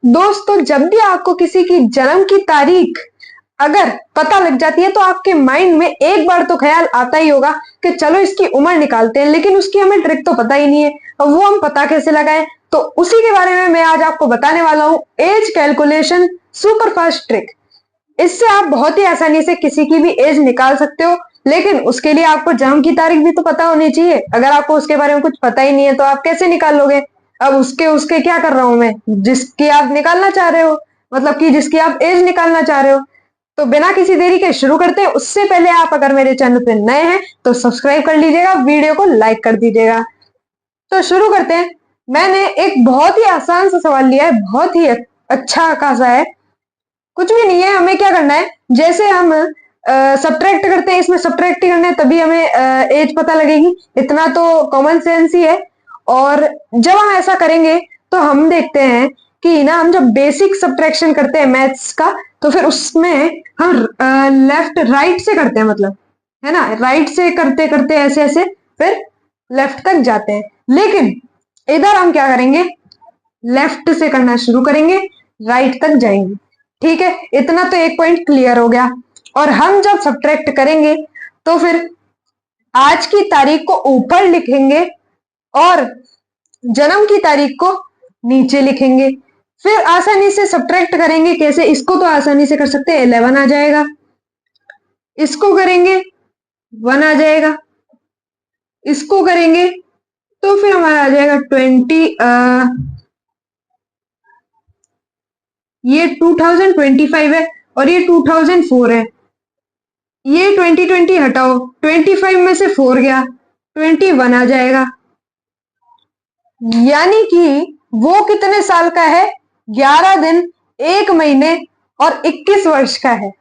दोस्तों, जब भी आपको किसी की जन्म की तारीख अगर पता लग जाती है तो आपके माइंड में एक बार तो ख्याल आता ही होगा कि चलो इसकी उम्र निकालते हैं, लेकिन उसकी हमें ट्रिक तो पता ही नहीं है। अब वो हम पता कैसे लगाएं? तो उसी के बारे में मैं आज आपको बताने वाला हूं, as calculation super fast trick. इससे आप बहुत ही आसानी से किसी की भी एज निकाल सकते हो, लेकिन उसके लिए आपको जन्म की तारीख भी तो पता होनी चाहिए। अगर आपको उसके बारे में कुछ पता ही नहीं है तो आप कैसे निकाल लोगे? अब उसके उसके क्या कर रहा हूं मैं, जिसकी आप निकालना चाह रहे हो, मतलब कि जिसकी आप एज निकालना चाह रहे हो। तो बिना किसी देरी के शुरू करते हैं। उससे पहले आप अगर मेरे चैनल पे नए हैं तो सब्सक्राइब कर लीजिएगा, वीडियो को लाइक कर दीजिएगा। तो शुरू करते हैं। मैंने एक बहुत ही आसान सा सवाल लिया है, बहुत ही अच्छा खासा है। कुछ भी नहीं है, हमें क्या करना है, जैसे हम सब्ट्रैक्ट करते हैं, इसमें सब्ट्रैक्ट ही करना है तभी हमें एज पता लगेगी। इतना तो कॉमन सेंस ही है। और जब हम ऐसा करेंगे तो हम देखते हैं कि ना, हम जब बेसिक सब्ट्रैक्शन करते हैं मैथ्स का, तो फिर उसमें हम लेफ्ट राइट से करते हैं, मतलब है ना, राइट से करते करते ऐसे ऐसे फिर लेफ्ट तक जाते हैं। लेकिन इधर हम क्या करेंगे, लेफ्ट से करना शुरू करेंगे, राइट तक जाएंगे। ठीक है, इतना तो एक पॉइंट क्लियर हो गया। और हम जब सब्ट्रैक्ट करेंगे तो फिर आज की तारीख को ऊपर लिखेंगे और जन्म की तारीख को नीचे लिखेंगे। फिर आसानी से सब्ट्रैक्ट करेंगे। कैसे? इसको तो आसानी से कर सकते हैं, 11 आ जाएगा। इसको करेंगे 1 आ जाएगा। इसको करेंगे तो फिर हमारा आ जाएगा 20। ये 2025 है और ये 2004 है। ये 2020 हटाओ, 25 में से 4 गया, 21 आ जाएगा। यानी कि वो कितने साल का है? 11 दिन, 1 महीने और 21 वर्ष का है।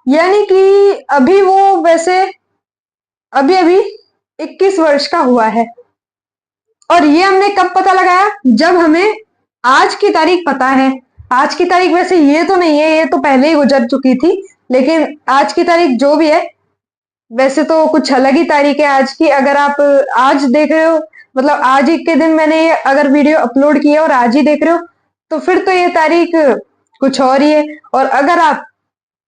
यानी कि अभी वो वैसे अभी अभी 21 वर्ष का हुआ है। और ये हमने कब पता लगाया? जब हमें आज की तारीख पता है। आज की तारीख वैसे ये तो नहीं है, ये तो पहले ही गुजर चुकी थी, लेकिन आज की तारीख जो भी है, वैसे तो कुछ अलग ही तारीख है आज की। अगर आप आज देख रहे हो, मतलब आज ही के दिन मैंने ये अगर वीडियो अपलोड की है और आज ही देख रहे हो, तो फिर तो ये तारीख कुछ और ही है। और अगर आप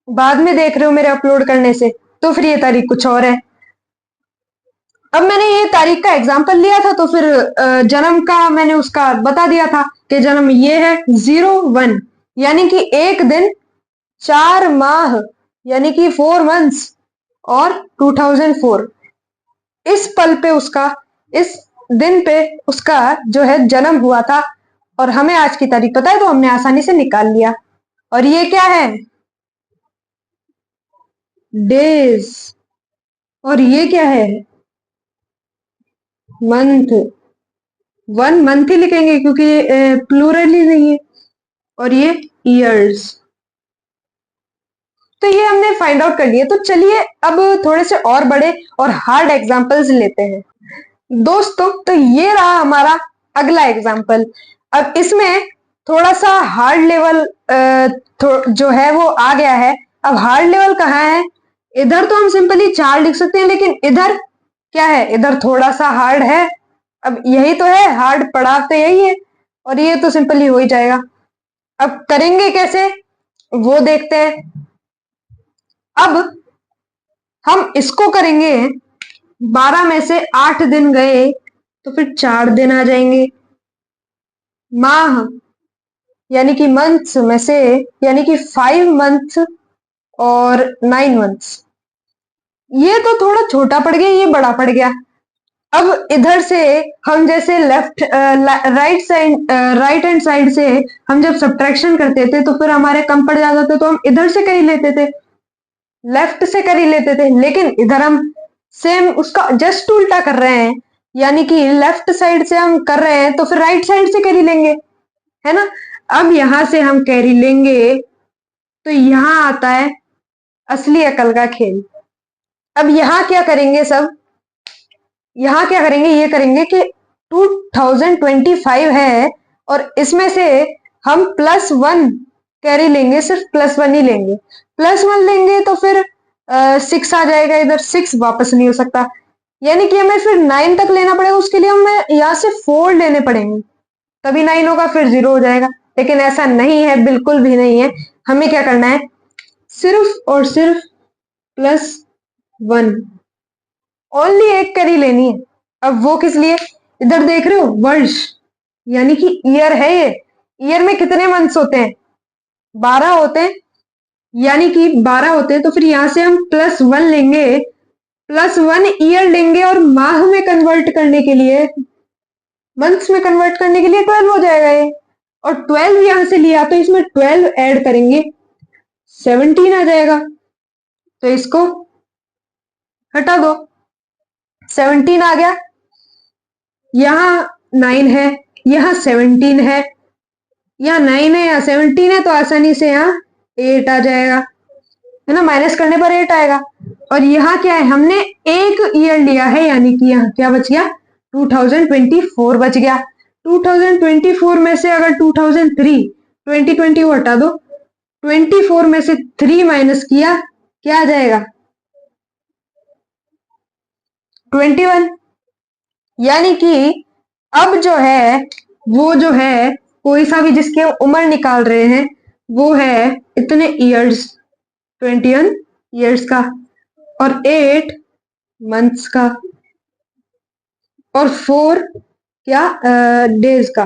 बाद में देख रहे हो मेरे अपलोड करने से, तो फिर ये तारीख कुछ और है। अब मैंने ये तारीख का एग्जाम्पल लिया था, तो फिर जन्म का मैंने उसका बता दिया था कि जन्म ये है 01, यानी कि 1 दिन 4 माह, यानी कि 4 मंथ्स और 2004। इस पल पे उसका, इस दिन पे उसका जो है जन्म हुआ था। और हमें आज की तारीख पता है तो हमने आसानी से निकाल लिया। और ये क्या है? डेज। और ये क्या है? मंथ। 1 मंथ ही लिखेंगे क्योंकि प्लूरल ही नहीं है। और ये ईयर्स। तो ये हमने फाइंड आउट कर लिया। तो चलिए अब थोड़े से और बड़े और हार्ड एग्जांपल्स लेते हैं। दोस्तों, तो ये रहा हमारा अगला एग्जाम्पल। अब इसमें थोड़ा सा हार्ड लेवल जो है वो आ गया है। अब हार्ड लेवल कहाँ है? इधर तो हम सिंपली 4 लिख सकते हैं, लेकिन इधर क्या है? इधर थोड़ा सा हार्ड है। अब यही तो है, हार्ड पढ़ाव तो यही है। और ये तो सिंपली हो ही जाएगा। अब करेंगे कैसे वो देखते हैं। अब हम इसको करेंगे, 12 में से 8 दिन गए तो फिर 4 दिन आ जाएंगे। माह यानी कि मंथ्स में से, यानी कि 5 मंथ्स और 9 मंथ्स। ये तो थोड़ा छोटा पड़ गया, ये बड़ा पड़ गया। अब इधर से हम जैसे लेफ्ट राइट हैंड साइड से हम जब सब्ट्रैक्शन करते थे तो फिर हमारे कम पड़ जाता था, तो हम इधर से कर ही लेते थे, लेफ्ट से कर ही लेते थे। लेकिन इधर हम सेम उसका जस्ट उल्टा कर रहे हैं, यानी कि लेफ्ट साइड से हम कर रहे हैं तो फिर राइट साइड से कर ही लेंगे, है ना। अब यहां से हम कैरी लेंगे तो यहां आता है असली अकल का खेल। अब यहां क्या करेंगे सब, यहां क्या करेंगे, ये करेंगे कि 2025 है और इसमें से हम +1 कैरी लेंगे, सिर्फ +1 ही लेंगे। +1 लेंगे तो फिर 6 आ जाएगा, इधर 6 वापस नहीं हो सकता, यानी कि हमें फिर 9 तक लेना पड़ेगा। उसके लिए हमें यहाँ से 4 लेने पड़ेंगे, तभी 9 होगा, फिर 0 हो जाएगा। लेकिन ऐसा नहीं है, बिल्कुल भी नहीं है। हमें क्या करना है, सिर्फ और सिर्फ +1, ओनली एक कर ही लेनी है। अब वो किस लिए, इधर देख रहे हो वर्ष, यानी कि ईयर है ये। ईयर में कितने मंथ्स होते हैं, 12 होते हैं, यानी कि 12 होते हैं। तो फिर यहां से हम +1 लेंगे, +1 ईयर लेंगे, और माह में कन्वर्ट करने के लिए, मंथ्स में कन्वर्ट करने के लिए 12 हो जाएगा ये। और 12 यहां से लिया तो इसमें 12 ऐड करेंगे, 17 आ जाएगा। तो इसको हटा दो, 17 आ गया। यहाँ 9 है, यहाँ 17 है, यहाँ 9 है, यहाँ 17 है, तो आसानी से यहाँ 8 आ जाएगा, है ना। माइनस करने पर 8 आएगा। और यहाँ क्या है, हमने एक ईयर लिया है, यानी कि यहाँ क्या बच गया, 2024 बच गया। 2024 में से अगर 2003, 2020 को हटा दो, 24 में से 3 माइनस किया, क्या आ जाएगा, 21। यानी कि अब जो है, वो जो है, कोई सा भी जिसकी हम उम्र निकाल रहे हैं, वो है इतने ईयर्स, 21 ईयर्स का, और 8 मंथ्स का, और 4 क्या डेज का।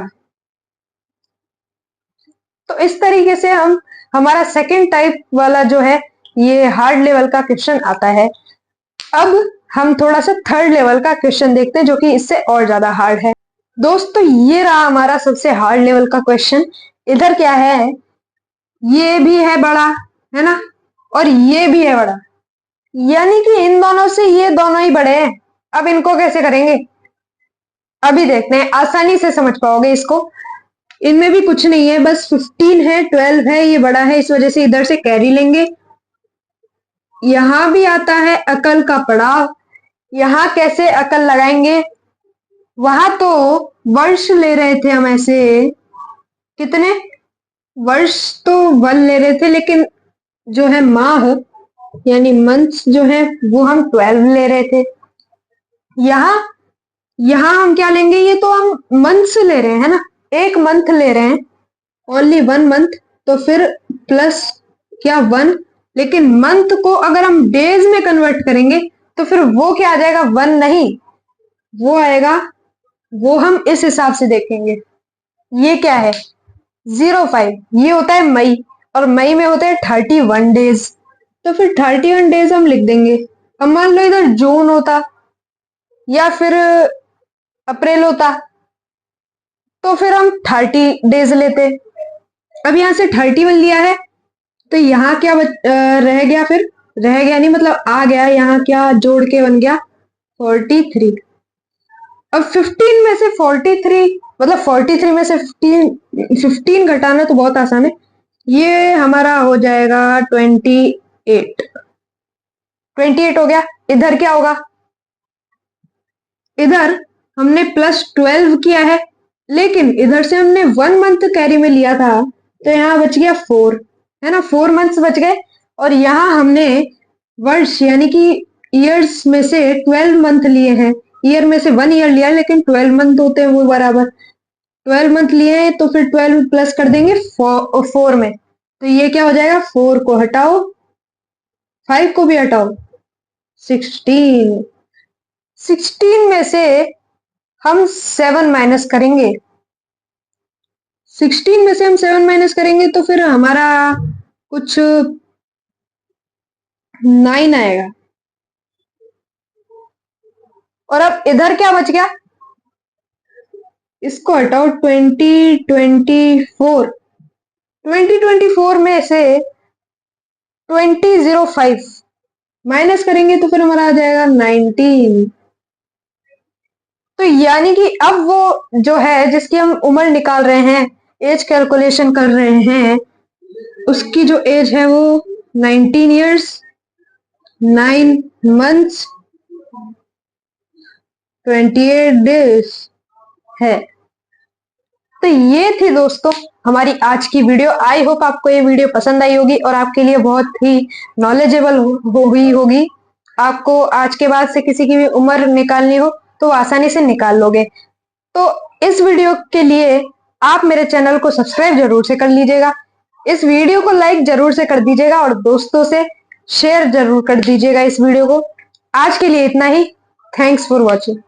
तो इस तरीके से हम, हमारा सेकेंड टाइप वाला जो है, ये हार्ड लेवल का क्वेश्चन आता है। अब हम थोड़ा सा थर्ड लेवल का क्वेश्चन देखते हैं, जो कि इससे और ज्यादा हार्ड है। दोस्तों ये रहा हमारा सबसे हार्ड लेवल का क्वेश्चन। इधर क्या है, ये भी है बड़ा, है ना, और ये भी है बड़ा, यानी कि इन दोनों से ये दोनों ही बड़े हैं। अब इनको कैसे करेंगे, अभी देखते हैं, आसानी से समझ पाओगे इसको। इनमें भी कुछ नहीं है, बस 15 है, 12 है, ये बड़ा है, इस वजह से इधर से कैरी लेंगे। यहां भी आता है अकल का पड़ाव, यहां कैसे अकल लगाएंगे, वहां तो वर्ष ले रहे थे हम ऐसे, कितने वर्ष तो 1 ले रहे थे, लेकिन जो है माह यानी मंथ्स जो है, वो हम 12 ले रहे थे। यहां यहां हम क्या लेंगे, ये तो हम मंथ्स ले रहे हैं ना, एक मंथ ले रहे हैं, ओनली 1 मंथ। तो फिर प्लस क्या 1, लेकिन मंथ को अगर हम डेज में कन्वर्ट करेंगे तो फिर वो क्या आ जाएगा, 1 नहीं, वो आएगा, वो हम इस हिसाब से देखेंगे। ये क्या है, 05, ये होता है मई, और मई में होता है 31 डेज। तो फिर 31 डेज हम लिख देंगे। अब मान लो इधर जून होता या फिर अप्रैल होता, तो फिर हम 30 डेज लेते। अब यहां से 31 लिया है, तो यहाँ क्या रह गया, फिर रह गया नहीं, मतलब आ गया, यहाँ क्या जोड़ के बन गया 43। अब 15 में से 43, मतलब 43 में से 15 घटाना तो बहुत आसान है, ये हमारा हो जाएगा 28। 28 हो गया। इधर क्या होगा, इधर हमने +12 किया है, लेकिन इधर से हमने 1 मंथ कैरी में लिया था, तो यहाँ बच गया 4, है ना, 4 मंथ्स बच गए। और यहाँ हमने वर्ष यानी कि ईयर्स में से 12 मंथ लिए हैं, ईयर में से 1 ईयर लिया है, लेकिन 12 मंथ होते हैं वो बराबर, 12 मंथ लिए हैं, तो फिर 12 प्लस कर देंगे 4 में, तो ये क्या हो जाएगा, 4 को हटाओ, 5 को भी हटाओ, 16। 16 में से हम 7 माइनस करेंगे, 16 में से हम 7 माइनस करेंगे, तो फिर हमारा कुछ 9 आएगा। और अब इधर क्या बच गया, इसको हटाओ, 2024, 2024 में से 2005 माइनस करेंगे, तो फिर हमारा आ जाएगा 19। तो यानी कि अब वो जो है, जिसकी हम उम्र निकाल रहे हैं, एज कैलकुलेशन कर रहे हैं, उसकी जो एज है वो 19 ईयर्स 9 मंथ्स 28 डेज है। तो ये थी दोस्तों हमारी आज की वीडियो। आई होप आपको ये वीडियो पसंद आई होगी और आपके लिए बहुत ही नॉलेजेबल हुई होगी। आपको आज के बाद से किसी की भी उम्र निकालनी हो तो आसानी से निकाल लोगे। तो इस वीडियो के लिए आप मेरे चैनल को सब्सक्राइब जरूर से कर लीजिएगा, इस वीडियो को लाइक जरूर से कर दीजिएगा और दोस्तों से शेयर जरूर कर दीजिएगा इस वीडियो को। आज के लिए इतना ही। Thanks for watching.